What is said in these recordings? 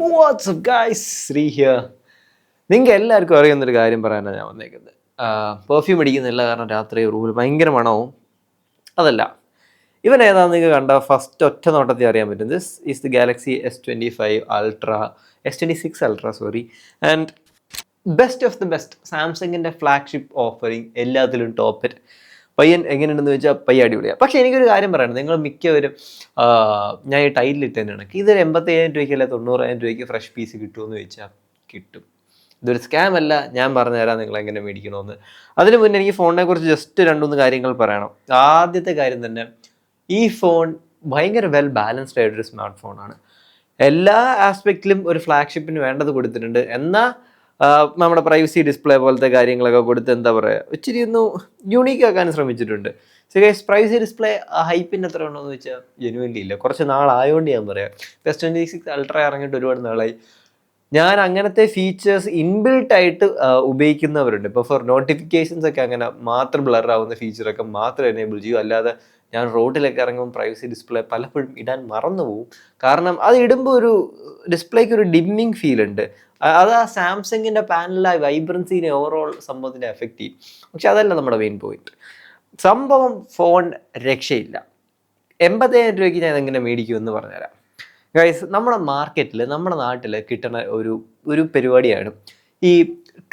WhatsApp guys, Shri here. നിങ്ങൾക്ക് എല്ലാവർക്കും അറിയുന്നൊരു കാര്യം പറയാനാണ് ഞാൻ വന്നേക്കുന്നത്. പെർഫ്യൂം അടിക്കുന്നില്ല, കാരണം രാത്രി റൂമിൽ ഭയങ്കര മണവും. അതല്ല, ഇവൻ ഏതാണെന്ന് നിങ്ങൾക്ക് കണ്ട ഫസ്റ്റ് ഒറ്റ നോട്ടത്തിൽ അറിയാൻ പറ്റും. This is the Galaxy S25 Ultra, S26 Ultra sorry. And best of the best, സാംസങ്ങിൻ്റെ ഫ്ലാഗ്ഷിപ്പ് ഓഫറിങ്, എല്ലാത്തിലും ടോപ്പ്. പയ്യൻ എങ്ങനെയുണ്ടെന്ന് വെച്ചാൽ പയ്യ അടിപൊളിയാണ്. പക്ഷേ എനിക്കൊരു കാര്യം പറയണം, നിങ്ങൾ മിക്കവരും ഞാൻ ഈ ടൈറ്റിലിട്ട് തന്നെയാണ്, ഇതൊരു 85,000 രൂപയ്ക്ക് അല്ല 90,000 രൂപയ്ക്ക് ഫ്രഷ് പീസ് കിട്ടുമെന്ന് ചോദിച്ചാൽ കിട്ടും. ഇതൊരു സ്കാം അല്ല. ഞാൻ പറഞ്ഞു തരാം നിങ്ങൾ എങ്ങനെ മേടിക്കണമെന്ന്. അതിന് മുന്നേ എനിക്ക് ഫോണിനെ കുറിച്ച് ജസ്റ്റ് 2-3 കാര്യങ്ങൾ പറയണം. ആദ്യത്തെ കാര്യം തന്നെ, ഈ ഫോൺ ഭയങ്കര വെൽ ബാലൻസ്ഡ് ആയിട്ടൊരു സ്മാർട്ട് ഫോണാണ്. എല്ലാ ആസ്പെക്റ്റിലും ഒരു ഫ്ലാഗ്ഷിപ്പിന് വേണ്ടത് കൊടുത്തിട്ടുണ്ട്. എന്നാൽ നമ്മുടെ പ്രൈവസി ഡിസ്പ്ലേ പോലത്തെ കാര്യങ്ങളൊക്കെ കൊടുത്ത് എന്താ പറയുക, ഇച്ചിരി ഒന്ന് യൂണീക്ക് ആക്കാൻ ശ്രമിച്ചിട്ടുണ്ട്. സോ ഗൈസ്, പ്രൈവസി ഡിസ്പ്ലേ ഹൈപ്പിൻ്റെ എത്ര ഉണ്ടോയെന്ന് വെച്ചാൽ ജെനുവൻലി ഇല്ല. കുറച്ച് നാളായതുകൊണ്ട് ഞാൻ പറയാം. S26 Ultra ഇറങ്ങിയിട്ട് ഒരുപാട് നാളായി. ഞാൻ അങ്ങനത്തെ ഫീച്ചേഴ്സ് ഇൻബിൽട്ട് ആയിട്ട് ഉപയോഗിക്കുന്നവരുണ്ട്. ഇപ്പോൾ ഫോർ നോട്ടിഫിക്കേഷൻസ് ഒക്കെ അങ്ങനെ മാത്രം ബ്ലർ ആവുന്ന ഫീച്ചറൊക്കെ മാത്രം എനേബിൾ ചെയ്യും. അല്ലാതെ ഞാൻ റോഡിലൊക്കെ ഇറങ്ങുമ്പോൾ പ്രൈവസി ഡിസ്പ്ലേ പലപ്പോഴും ഇടാൻ മറന്നു പോകും. കാരണം അത് ഇടുമ്പോൾ ഒരു ഡിസ്പ്ലേക്ക് ഒരു ഡിമ്മിങ് ഫീൽ ഉണ്ട്. അത് ആ സാംസങ്ങിൻ്റെ പാനലായി വൈബ്രൻസിനെ ഓവറോൾ സംഭവത്തിനെ എഫക്റ്റ് ചെയ്യും. പക്ഷെ അതല്ല നമ്മുടെ മെയിൻ പോയിന്റ്. സംഭവം ഫോൺ രക്ഷയില്ല. 80,000 രൂപയ്ക്ക് ഞാൻ എങ്ങനെ മേടിക്കുമെന്ന് പറഞ്ഞുതരാം. ഗൈസ്, നമ്മുടെ മാർക്കറ്റിൽ, നമ്മുടെ നാട്ടിൽ കിട്ടുന്ന ഒരു പരിപാടിയാണ് ഈ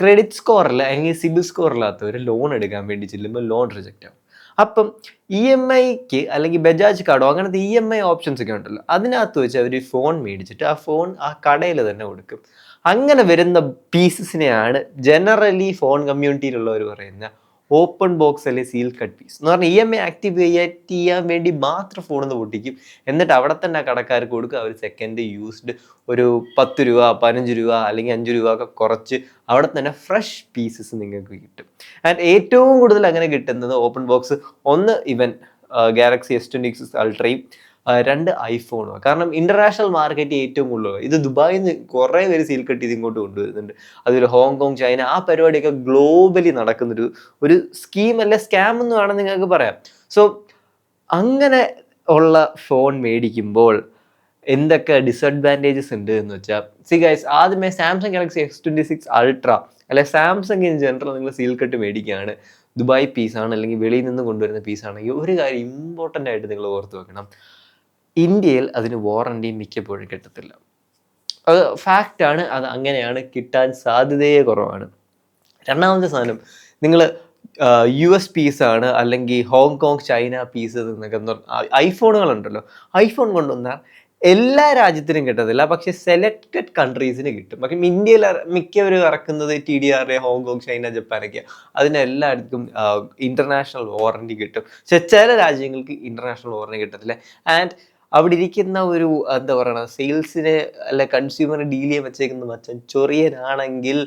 ക്രെഡിറ്റ് സ്കോറിൽ അല്ലെങ്കിൽ സിബിൽ സ്കോറില്ലാത്തവർ ലോൺ എടുക്കാൻ വേണ്ടി ചെല്ലുമ്പോൾ ലോൺ റിജക്റ്റ് ആവും. അപ്പം EMIക്ക് അല്ലെങ്കിൽ ബജാജ് കാർഡോ അങ്ങനത്തെ EMI ഓപ്ഷൻസ് ഒക്കെ ഉണ്ടല്ലോ, അതിനകത്ത് വെച്ച് അവർ ഫോൺ മേടിച്ചിട്ട് ആ ഫോൺ ആ കടയിൽ തന്നെ കൊടുക്കും. അങ്ങനെ വരുന്ന പീസസിനെയാണ് ജനറലി ഫോൺ കമ്മ്യൂണിറ്റിയിലുള്ളവർ പറയുന്ന ഓപ്പൺ ബോക്സ് അല്ലെങ്കിൽ സീൽ കട്ട് പീസ് എന്ന് പറഞ്ഞാൽ. EMI ആക്ടിവേറ്റ് ചെയ്യാൻ വേണ്ടി മാത്രം ഫോണിൽ നിന്ന് പൊട്ടിക്കും. എന്നിട്ട് അവിടെ തന്നെ ആ കടക്കാർക്ക് കൊടുക്കുക. അവർ സെക്കൻഡ് യൂസ്ഡ് ഒരു 10 രൂപ 15 രൂപ അല്ലെങ്കിൽ 5 രൂപ ഒക്കെ കുറച്ച് അവിടെ തന്നെ ഫ്രഷ് പീസസ് നിങ്ങൾക്ക് കിട്ടും. ആൻഡ് ഏറ്റവും കൂടുതൽ അങ്ങനെ കിട്ടുന്നത് ഓപ്പൺ ബോക്സ്, ഒന്ന് ഇവൻ ഗാലക്സി S26 Ultrയും 2 ഐഫോണും. കാരണം ഇന്റർനാഷണൽ മാർക്കറ്റ് ഏറ്റവും കൂടുതൽ ഇത് ദുബായിൽ നിന്ന് കുറേ പേര് സീൽ കട്ട് ചെയ്ത് ഇങ്ങോട്ട് കൊണ്ടുവരുന്നുണ്ട്. അതുപോലെ ഹോങ്കോങ്, ചൈന, ആ പരിപാടിയൊക്കെ ഗ്ലോബലി നടക്കുന്നൊരു സ്കീം അല്ലെ സ്കാം എന്ന് വേണം നിങ്ങൾക്ക് പറയാം. സോ അങ്ങനെ ഉള്ള ഫോൺ മേടിക്കുമ്പോൾ എന്തൊക്കെ ഡിസഡ്വാൻറ്റേജസ് ഉണ്ട് എന്ന് വെച്ചാൽ, സി ഗൈസ്, ആദ്യമേ സാംസങ് ഗാലക്സി S26 Ultra അല്ലെ സാംസങ് ഇൻ ജനറൽ നിങ്ങൾ സീൽ കട്ട് മേടിക്കുകയാണ്, ദുബായ് പീസാണ് അല്ലെങ്കിൽ വെളിയിൽ നിന്ന് കൊണ്ടുവരുന്ന പീസാണെങ്കിൽ, ഒരു കാര്യം ഇമ്പോർട്ടൻ്റ് ആയിട്ട് നിങ്ങൾ ഓർത്ത് വെക്കണം. ഇന്ത്യയിൽ അതിന് വാറണ്ടി മിക്കപ്പോഴും കിട്ടത്തില്ല. അത് ഫാക്റ്റാണ്. അത് അങ്ങനെയാണ്, കിട്ടാൻ സാധ്യതയെ കുറവാണ്. രണ്ടാമത്തെ സാധനം, നിങ്ങൾ US പീസാണ് അല്ലെങ്കിൽ ഹോങ്കോങ്, ചൈന പീസ് എന്നൊക്കെ ഐഫോണുകളുണ്ടല്ലോ, ഐഫോൺ കൊണ്ടുവന്നാൽ എല്ലാ രാജ്യത്തിനും കിട്ടത്തില്ല, പക്ഷെ സെലക്റ്റഡ് കൺട്രീസിന് കിട്ടും. പക്ഷെ ഇന്ത്യയിൽ മിക്കവരും ഇറക്കുന്നത് TDR, ഹോങ്കോങ്, ചൈന, ജപ്പാനൊക്കെ, അതിനെല്ലായിടത്തും ഇന്റർനാഷണൽ വാറണ്ടി കിട്ടും. പക്ഷെ ചില രാജ്യങ്ങൾക്ക് ഇന്റർനാഷണൽ വാറണ്ടി കിട്ടത്തില്ല. ആൻഡ് അവിടെ ഇരിക്കുന്ന ഒരു എന്താ പറയുക, സെയിൽസിനെ അല്ലെ കൺസ്യൂമറെ ഡീൽ ചെയ്യാൻ വെച്ചേക്കുന്ന മച്ചൻ ചൊറിയനാണെങ്കിൽ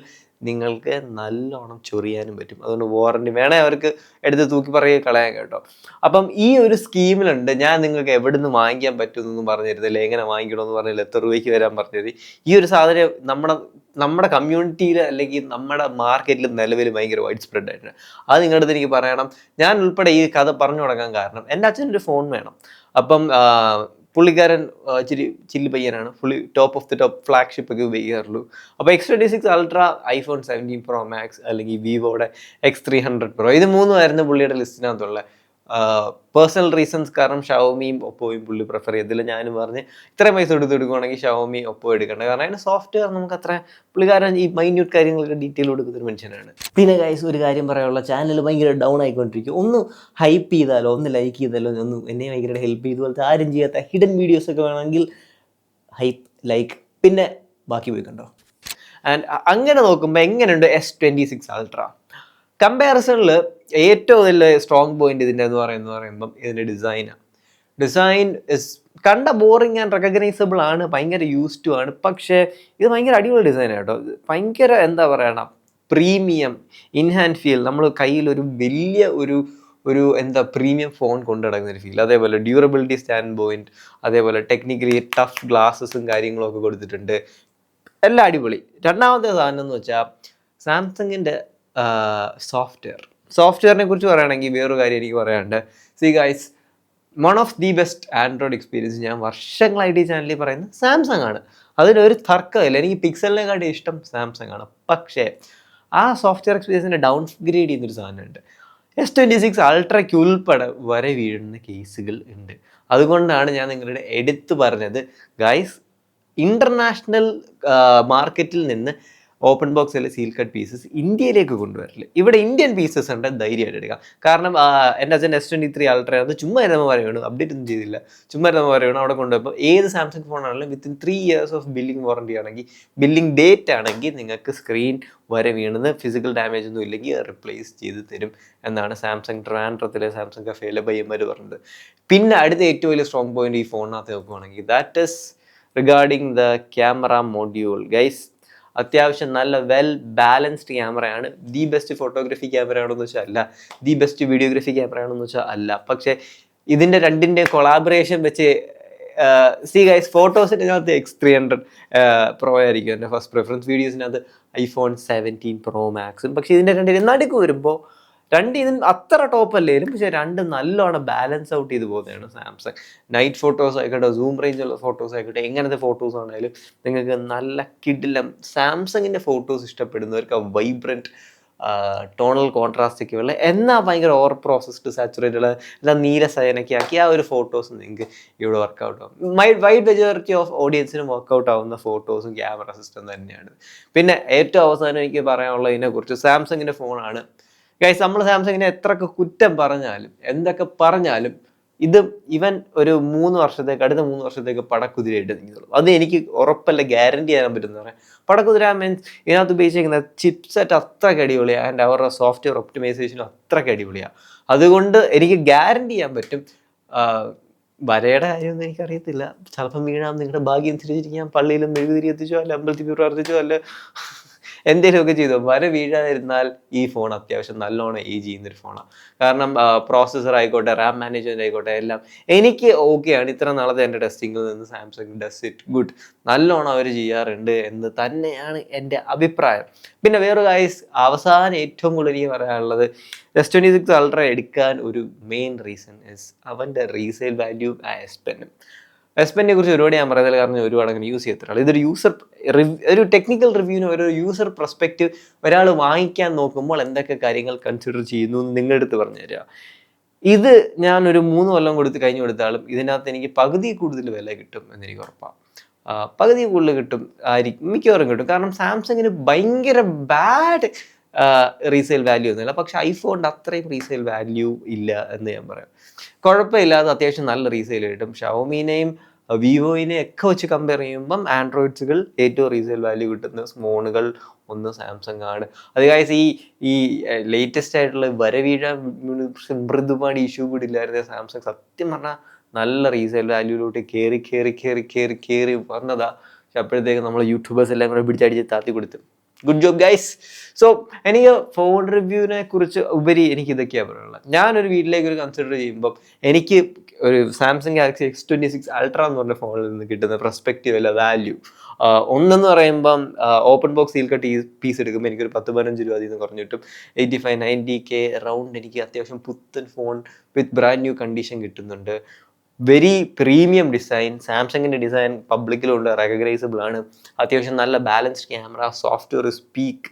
നിങ്ങൾക്ക് നല്ലോണം ചൊറിയാനും പറ്റും. അതുകൊണ്ട് വാറണ്ടി വേണേ അവർക്ക് എടുത്ത് തൂക്കി പറയുക കളയാൻ കേട്ടോ. അപ്പം ഈ ഒരു സ്കീമിലുണ്ട്. ഞാൻ നിങ്ങൾക്ക് എവിടെ നിന്ന് വാങ്ങിക്കാൻ പറ്റുമെന്നൊന്നും പറഞ്ഞു തരുന്നില്ല, എങ്ങനെ വാങ്ങിക്കണമെന്ന് പറഞ്ഞില്ല, എത്ര രൂപയ്ക്ക് വരാൻ പറഞ്ഞത്. ഈ ഒരു സാധനം നമ്മുടെ കമ്മ്യൂണിറ്റിയിൽ അല്ലെങ്കിൽ നമ്മുടെ മാർക്കറ്റിൽ നിലവിൽ ഭയങ്കര വൈഡ് സ്പ്രെഡ് ആയിട്ടുണ്ട്. അത് നിങ്ങളുടെ അടുത്ത് എനിക്ക് പറയണം. ഞാൻ ഉൾപ്പെടെ ഈ കഥ പറഞ്ഞു തുടങ്ങാൻ കാരണം, എൻ്റെ അച്ഛനൊരു ഫോൺ വേണം. അപ്പം പുള്ളിക്കാരൻ ഇച്ചിരി ചില്ലി പയ്യനാണ്. Fully top of the top flagship ഒക്കെ ഉപയോഗിക്കാറുള്ളൂ. അപ്പോൾ X26 Ultra, iPhone 17 Pro Max അല്ലെങ്കിൽ വിവോയുടെ X300 Pro, ഇത് മൂന്നുമായിരുന്നു പുള്ളിയുടെ ലിസ്റ്റിനകത്തുള്ള. പേഴ്സണൽ റീസൺസ് കാരണം ഷവോമിയും ഒപ്പോയും പുള്ളി പ്രിഫർ ചെയ്തില്ല. ഞാനും പറഞ്ഞ് ഇത്രയും പൈസ എടുക്കുകയാണെങ്കിൽ ഷവോമി ഒപ്പോ എടുക്കേണ്ട, കാരണം അതിൻ്റെ സോഫ്റ്റ്വെയർ നമുക്ക് അത്ര, പുള്ളിക്കാരൻ ഈ മൈന്യൂട്ട് കാര്യങ്ങളൊക്കെ ഡീറ്റെയിൽ കൊടുക്കുന്നൊരു മനുഷ്യനാണ്. പിന്നെ ഗൈസ്, ഒരു കാര്യം പറയാനുള്ള, ചാനൽ ഭയങ്കര ഡൗൺ ആയിക്കൊണ്ടിരിക്കും. ഒന്ന് ഹൈപ്പ് ചെയ്താലോ, ഒന്ന് ലൈക്ക് ചെയ്താലോ, ഒന്ന് എന്നെ ഭയങ്കര ഹെൽപ്പ് ചെയ്തു പോലത്തെ ആരും ചെയ്യാത്ത ഹിഡൻ വീഡിയോസ് ഒക്കെ വേണമെങ്കിൽ ഹൈപ്പ്, ലൈക്ക്, പിന്നെ ബാക്കി പോയി കണ്ടോ. ആൻഡ് അങ്ങനെ നോക്കുമ്പോൾ എങ്ങനെയുണ്ട് S26 Ultra? കമ്പാരിസണിൽ ഏറ്റവും വലിയ സ്ട്രോങ് പോയിന്റ് ഇതിൻ്റെ എന്ന് പറയുമ്പം ഇതിൻ്റെ ഡിസൈനാണ്. ഡിസൈൻ കണ്ട ബോറിങ് ആൻഡ് റെക്കഗ്നൈസബിൾ ആണ്, ഭയങ്കര യൂസ് ടു ആണ്. പക്ഷേ ഇത് ഭയങ്കര അടിപൊളി ഡിസൈനാണ് കേട്ടോ. ഭയങ്കര എന്താ പറയണ, പ്രീമിയം ഇൻ ഹാൻഡ് ഫീൽ. നമ്മൾ കയ്യിലൊരു വലിയ ഒരു എന്താ പ്രീമിയം ഫോൺ കൊണ്ടു നടക്കുന്നൊരു ഫീൽ. അതേപോലെ ഡ്യൂറബിലിറ്റി സ്റ്റാൻഡ് പോയിന്റ്, അതേപോലെ ടെക്നിക്കലി ടഫ് ഗ്ലാസസും കാര്യങ്ങളും ഒക്കെ കൊടുത്തിട്ടുണ്ട്. എല്ലാം അടിപൊളി. രണ്ടാമത്തെ സാധനം എന്ന് വെച്ചാൽ സാംസങ്ങിൻ്റെ സോഫ്റ്റ്വെയറിനെ കുറിച്ച് പറയുകയാണെങ്കിൽ വേറൊരു കാര്യം എനിക്ക് പറയാനുണ്ട്. C guys, one of the best Android experience ഞാൻ വർഷങ്ങളായിട്ട് ഈ ചാനലിൽ പറയുന്നത് സാംസങ് ആണ്. അതിനൊരു തർക്കമില്ല. എനിക്ക് പിക്സലിനെക്കാട്ടി ഇഷ്ടം സാംസങ് ആണ്. പക്ഷേ ആ സോഫ്റ്റ്വെയർ എക്സ്പീരിയൻസിൻ്റെ ഡൗൺഗ്രേഡ് ചെയ്യുന്നൊരു സാധനമുണ്ട്. S26 അൾട്രയ്ക്ക് ഉൾപ്പെടെ വരെ വീഴുന്ന കേസുകൾ ഉണ്ട്. അതുകൊണ്ടാണ് ഞാൻ നിങ്ങളുടെ എടുത്തു പറഞ്ഞത്, ഗൈസ് ഇൻ്റർനാഷണൽ മാർക്കറ്റിൽ നിന്ന് ഓപ്പൺ ബോക്സിലെ സീൽ കട്ട് പീസസ് ഇന്ത്യയിലേക്ക് കൊണ്ടുവരില്ല. ഇവിടെ ഇന്ത്യൻ പീസസ് ഉണ്ട്, ധൈര്യമായിട്ട് എടുക്കാം. കാരണം എൻ്റെ അച്ഛൻ S23 അൾട്ര അത് ചുമ്മാ ഇരുന്നപ്പോൾ പറയുകയാണ്, അപ്ഡേറ്റ് ഒന്നും ചെയ്തില്ല, ചുമ്മാ ഇരുന്നപ്പോൾ പറയുകയാണ്. അവിടെ കൊണ്ടുപോയപ്പോൾ ഏത് സാംസങ് ഫോണാണെങ്കിലും within 3 years of billing warranty ആണെങ്കിൽ, ബില്ലിംഗ് ഡേറ്റ് ആണെങ്കിൽ നിങ്ങൾക്ക് സ്ക്രീൻ വരെ വീണത് ഫിസിക്കൽ ഡാമേജ് ഒന്നും ഇല്ലെങ്കിൽ റിപ്ലേസ് ചെയ്ത് തരും എന്നാണ് സാംസങ് ട്രിവാൻഡ്രത്തിലെ സാംസങ് കഫേയിലെ പയ്യന്മാർ പറഞ്ഞത്. പിന്നെ അടുത്ത ഏറ്റവും വലിയ സ്ട്രോങ് പോയിന്റ് ഈ ഫോണിനകത്ത് നോക്കുകയാണെങ്കിൽ that is regarding the camera module. Guys അത്യാവശ്യം നല്ല വെൽ ബാലൻസ്ഡ് ക്യാമറയാണ്. ദി ബെസ്റ്റ് ഫോട്ടോഗ്രാഫി ക്യാമറ ആണെന്ന് വെച്ചാൽ അല്ല, ദി ബെസ്റ്റ് വീഡിയോഗ്രാഫി ക്യാമറ ആണെന്ന് വെച്ചാൽ അല്ല. പക്ഷേ ഇതിൻ്റെ രണ്ടിൻ്റെ കൊളാബറേഷൻ വെച്ച് സി ഗൈസ്, ഫോട്ടോസിനകത്ത് X300 Pro ആയിരിക്കും എൻ്റെ ഫസ്റ്റ് പ്രിഫറൻസ്. വീഡിയോസിനകത്ത് iPhone 17 Pro Maxും. പക്ഷേ ഇതിൻ്റെ രണ്ടിന് നടുക്ക് വരുമ്പോൾ ഇതിന് അത്ര ടോപ്പ് അല്ലെങ്കിലും പക്ഷേ നല്ലോണം ബാലൻസ് ഔട്ട് ചെയ്ത് പോകുന്നതാണ് സാംസങ്. നൈറ്റ് ഫോട്ടോസ് ആയിക്കോട്ടെ, സൂം റേഞ്ചുള്ള ഫോട്ടോസ് ആയിക്കോട്ടെ, എങ്ങനത്തെ ഫോട്ടോസ് ആണെങ്കിലും നിങ്ങൾക്ക് നല്ല കിടിലം സാംസങ്ങിൻ്റെ ഫോട്ടോസ് ഇഷ്ടപ്പെടുന്നവർക്ക് വൈബ്രൻറ്റ് ടോണൽ കോൺട്രാസ്റ്റ് ഒക്കെ ഉള്ള എന്നാൽ ഭയങ്കര ഓവർ പ്രോസസ്ഡ് സാച്ചുറേറ്റഡ് എല്ലാം നീലസയനൊക്കെ ആക്കി ആ ഒരു ഫോട്ടോസ് നിങ്ങൾക്ക് ഇവിടെ വർക്കൗട്ട് ആവും. വൈഡ് മെജോറിറ്റി ഓഫ് ഓഡിയൻസിനും വർക്കൗട്ട് ആവുന്ന ഫോട്ടോസും ക്യാമറ സിസ്റ്റം തന്നെയാണ്. പിന്നെ ഏറ്റവും അവസാനം എനിക്ക് പറയാനുള്ളതിനെക്കുറിച്ച് സാംസങ്ങിൻ്റെ ഫോണാണ്. ഗൈസ്, നമ്മൾ സാംസങ്ങിനെ എത്രയൊക്കെ കുറ്റം പറഞ്ഞാലും എന്തൊക്കെ പറഞ്ഞാലും ഇവൻ ഒരു അടുത്ത 3 വർഷത്തേക്ക് പടക്കുതിരയായിട്ട് നിൽക്കുള്ളൂ. അത് എനിക്ക് ഉറപ്പല്ല, ഗ്യാരണ്ടി ചെയ്യാൻ പറ്റുന്ന പറയാം. പടക്കുതിര മീൻസ് ഇതിനകത്ത് ഉപയോഗിച്ചിരിക്കുന്ന ചിപ്സെറ്റ് അത്രയ്ക്ക് അടിപൊളിയാണ്, ആൻഡ് അവരുടെ സോഫ്റ്റ്വെയർ ഒപ്റ്റിമൈസേഷനും അത്രയ്ക്ക് അടിപൊളിയാണ്. അതുകൊണ്ട് എനിക്ക് ഗ്യാരണ്ടി ചെയ്യാൻ പറ്റും. വരയുടെ കാര്യമൊന്നും എനിക്കറിയത്തില്ല, ചിലപ്പം വീഴാം, നിങ്ങളുടെ ഭാഗ്യം തിരിച്ചിരിക്കാം. പള്ളിയിലും മെഴുകുതിരി എത്തിച്ചോ, അല്ല അമ്പലത്തിൽ പ്രാർത്ഥിച്ചോ, അല്ല എന്തെങ്കിലുമൊക്കെ ചെയ്തോ, വര വീഴാതിരുന്നാൽ ഈ ഫോൺ അത്യാവശ്യം നല്ലോണം ഏജ് ചെയ്യുന്നൊരു ഫോണാണ്. കാരണം പ്രോസസ്സർ ആയിക്കോട്ടെ, റാം മാനേജ്മെൻറ്റ് ആയിക്കോട്ടെ, എല്ലാം എനിക്ക് ഓക്കെയാണ്. ഇത്ര നാളത്തെ എൻ്റെ ടെസ്റ്റിങ്ങിൽ നിന്ന് സാംസങ് ഡസ് ഇറ്റ് ഗുഡ്, നല്ലോണം അവർ ചെയ്യാറുണ്ട് എന്ന് തന്നെയാണ് എൻ്റെ അഭിപ്രായം. പിന്നെ വേറൊരു ഗൈസ്, അവസാനം ഏറ്റവും കൂടുതൽ എനിക്ക് പറയാനുള്ളത്, S26 അൾട്ര എടുക്കാൻ ഒരു മെയിൻ റീസൺ ഇസ് അവൻ്റെ resale value S Pen. S Penനെ കുറിച്ച് ഒരുപാട് ഞാൻ പറയുന്നില്ല, കാരണം ഒരുപാട് അങ്ങനെ യൂസ് ചെയ്യത്തില്ല. ഇതൊരു ഒരു ടെക്നിക്കൽ റിവ്യൂവിന് ഒരു യൂസർ പെർസ്പെക്റ്റീവ് ഒരാൾ വാങ്ങിക്കാൻ നോക്കുമ്പോൾ എന്തൊക്കെ കാര്യങ്ങൾ കൺസിഡർ ചെയ്യുന്നു എന്ന് നിങ്ങളുടെ അടുത്ത് പറഞ്ഞു തരിക. ഇത് ഞാനൊരു 3 കൊല്ലം കഴിഞ്ഞു കൊടുത്താലും ഇതിനകത്ത് എനിക്ക് പകുതി കൂടുതൽ വില കിട്ടും എന്നെനിക്ക് ഉറപ്പാണ്. പകുതി കൂടുതൽ കിട്ടും മിക്കവാറും കിട്ടും. കാരണം സാംസങ്ങിന് ഭയങ്കര ബാഡ് റീസെയിൽ വാല്യൂ ഒന്നുമില്ല, പക്ഷെ ഐഫോണിൻ്റെ അത്രയും റീസെയിൽ വാല്യൂ ഇല്ല എന്ന് ഞാൻ പറയാം. കുഴപ്പമില്ലാതെ അത്യാവശ്യം നല്ല റീസെയിൽ കിട്ടും. ഷവോമിനെയും വിവോയിനെയും ഒക്കെ വെച്ച് കമ്പയർ ചെയ്യുമ്പം ആൻഡ്രോയിഡ്സുകൾ ഏറ്റവും റീസെയിൽ വാല്യൂ കിട്ടുന്ന ഫോണുകൾ ഒന്ന് സാംസങ് ആണ്. അത് ഗൈസ്, ഈ ലേറ്റസ്റ്റ് ആയിട്ടുള്ള വരവീഴാൻ മൃദുപാടി ഇഷ്യൂ കൂടി ഇല്ലായിരുന്ന സാംസങ് സത്യം പറഞ്ഞാൽ നല്ല റീസെയിൽ വാല്യൂയിലോട്ട് കയറി വന്നതാ. പക്ഷെ അപ്പോഴത്തേക്ക് നമ്മൾ യൂട്യൂബേഴ്സ് എല്ലാം കൂടെ പിടിച്ചടിച്ച് താത്തി കൊടുത്തു. Good job guys. സോ എനിക്ക് ഫോൺ റിവ്യൂവിനെ കുറിച്ച് ഉപരി എനിക്ക് ഇതൊക്കെയാണ് പറയാനുള്ളത്. ഞാനൊരു വീട്ടിലേക്ക് ഒരു കൺസിഡർ ചെയ്യുമ്പം എനിക്ക് ഒരു സാംസങ് ഗാലക്സി S26 അൾട്ര എന്ന് പറഞ്ഞ ഫോണിൽ നിന്ന് കിട്ടുന്ന പെർസ്പെക്റ്റീവ് അല്ല വാല്യൂ. ഒന്നെന്ന് പറയുമ്പം open box seal cut piece എടുക്കുമ്പോൾ എനിക്കൊരു 10-15 രൂപ അതിൽ നിന്ന് കുറഞ്ഞിട്ടും 85-90K റൗണ്ട് എനിക്ക് അത്യാവശ്യം പുത്തൻ ഫോൺ വിത്ത് ബ്രാൻഡ് ന്യൂ കണ്ടീഷൻ കിട്ടുന്നുണ്ട്. വെരി പ്രീമിയം ഡിസൈൻ, സാംസങ്ങിൻ്റെ ഡിസൈൻ പബ്ലിക്കിലുണ്ട്, റെക്കഗ്നൈസബിൾ ആണ്. അത്യാവശ്യം നല്ല ബാലൻസ്ഡ് ക്യാമറ, സോഫ്റ്റ്വെയർ സ്പീക്ക്.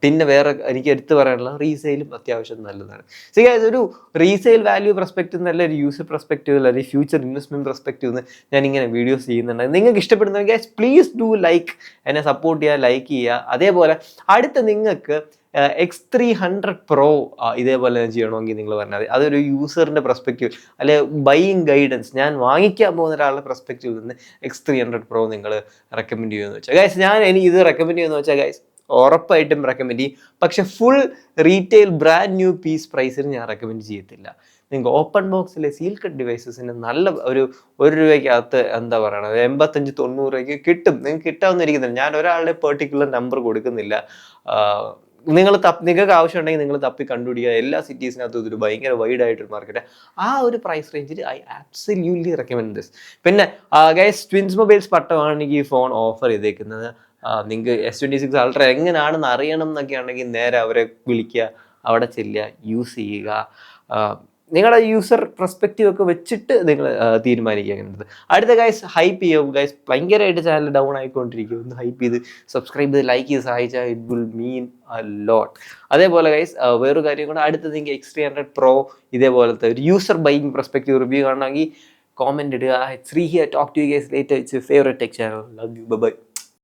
പിന്നെ വേറെ എനിക്ക് എടുത്തു പറയാനുള്ള റീസെയിലും അത്യാവശ്യം നല്ലതാണ്. സോ ഗൈസ്, ഒരു റീസെയിൽ വാല്യൂ പെർസ്പെക്റ്റീവ് എന്നല്ല, ഒരു യൂസർ പെർസ്പെക്റ്റീവ് അല്ലെങ്കിൽ ഫ്യൂച്ചർ ഇൻവെസ്റ്റ്മെൻറ്റ് പെർസ്പെക്റ്റീവ് എന്ന് ഞാനിങ്ങനെ വീഡിയോസ് ചെയ്യുന്നുണ്ട്. നിങ്ങൾക്ക് ഇഷ്ടപ്പെടുന്ന ഗൈസ് പ്ലീസ് ഡു ലൈക്ക്, എന്നെ സപ്പോർട്ട് ചെയ്യുക, ലൈക്ക് ചെയ്യുക. അതേപോലെ അടുത്ത നിങ്ങൾക്ക് X300 Pro ഇതേപോലെ ചെയ്യണമെങ്കിൽ നിങ്ങൾ പറഞ്ഞാൽ മതി. അതൊരു യൂസറിൻ്റെ പെർസ്പെക്റ്റീവ് അല്ലെ ബൈയിങ് ഗൈഡൻസ്, ഞാൻ വാങ്ങിക്കാൻ പോകുന്ന ഒരാളുടെ പെർസ്പെക്റ്റീവിൽ നിന്ന് X300 Pro നിങ്ങൾ റെക്കമെൻഡ് ചെയ്യുമെന്ന് വെച്ചാൽ ഗൈസ്, എനിക്ക് ഇത് റെക്കമെൻഡ് ചെയ്യുമെന്ന് വെച്ചാൽ ഗൈസ് ഉറപ്പായിട്ടും റെക്കമെൻഡ് ചെയ്യും. പക്ഷെ full retail brand new piece പ്രൈസിന് ഞാൻ റെക്കമെൻഡ് ചെയ്യത്തില്ല. നിങ്ങൾക്ക് ഓപ്പൺ ബോക്സിലെ സീൽ കട്ട് ഡിവൈസസിന് നല്ല ഒരു രൂപയ്ക്കകത്ത് എന്താ പറയണത് 85-90 രൂപയ്ക്ക് കിട്ടും. നിങ്ങൾക്ക് കിട്ടാവുന്നിരിക്കുന്നില്ല. ഞാൻ ഒരാളുടെ പെർട്ടിക്കുലർ നമ്പർ കൊടുക്കുന്നില്ല. നിങ്ങൾക്ക് ആവശ്യമുണ്ടെങ്കിൽ നിങ്ങൾ തപ്പി കണ്ടുപിടിക്കുക. എല്ലാ സിറ്റീസിനകത്തും ഇതൊരു ഭയങ്കര വൈഡ് ആയിട്ടൊരു മാർക്കറ്റ്. ആ ഒരു പ്രൈസ് റേഞ്ചിൽ ഐ ആബ്സല്യൂട്ട്ലി റെക്കമെൻഡ് ദിസ്. പിന്നെ ഗൈസ്, ട്വിൻസ് മൊബൈൽസ് പട്ടമാണ് ഈ ഫോൺ ഓഫർ ചെയ്തേക്കുന്നത്. നിങ്ങൾക്ക് S26 അൾട്ര എങ്ങനെയാണെന്ന് അറിയണം എന്നൊക്കെ ഉണ്ടെങ്കിൽ നേരെ അവരെ വിളിക്കുക, അവിടെ ചെല്ലുക, യൂസ് ചെയ്യുക. നിങ്ങളുടെ യൂസർ പെർസ്പെക്റ്റീവ് ഒക്കെ വെച്ചിട്ട് നിങ്ങൾ തീരുമാനിക്കുക അങ്ങനത്തെ. അടുത്ത ഗൈസ് ഹൈപ്പ് ചെയ്യും ഗൈസ്, ഭയങ്കരമായിട്ട് ചാനൽ ഡൗൺ ആയിക്കൊണ്ടിരിക്കും. ഒന്ന് ഹൈപ്പ് ചെയ്ത് സബ്സ്ക്രൈബ് ചെയ്ത് ലൈക്ക് ചെയ്ത് സഹായിച്ചാൽ ഇറ്റ് വിൽ മീൻ അ ലോട്ട്. അതേപോലെ ഗൈസ് വേറൊരു കാര്യം കൂടെ, അടുത്ത് നിങ്ങൾക്ക് X300 Pro ഇതേപോലത്തെ ഒരു യൂസർ ബൈയിങ് പെർസ്പെക്റ്റീവ് റിവ്യൂ കാണണമെങ്കിൽ കോമെന്റ് ഇടുക. It's Sri here, talk to you guys later. It's your favorite tech channel. Love you, bye bye.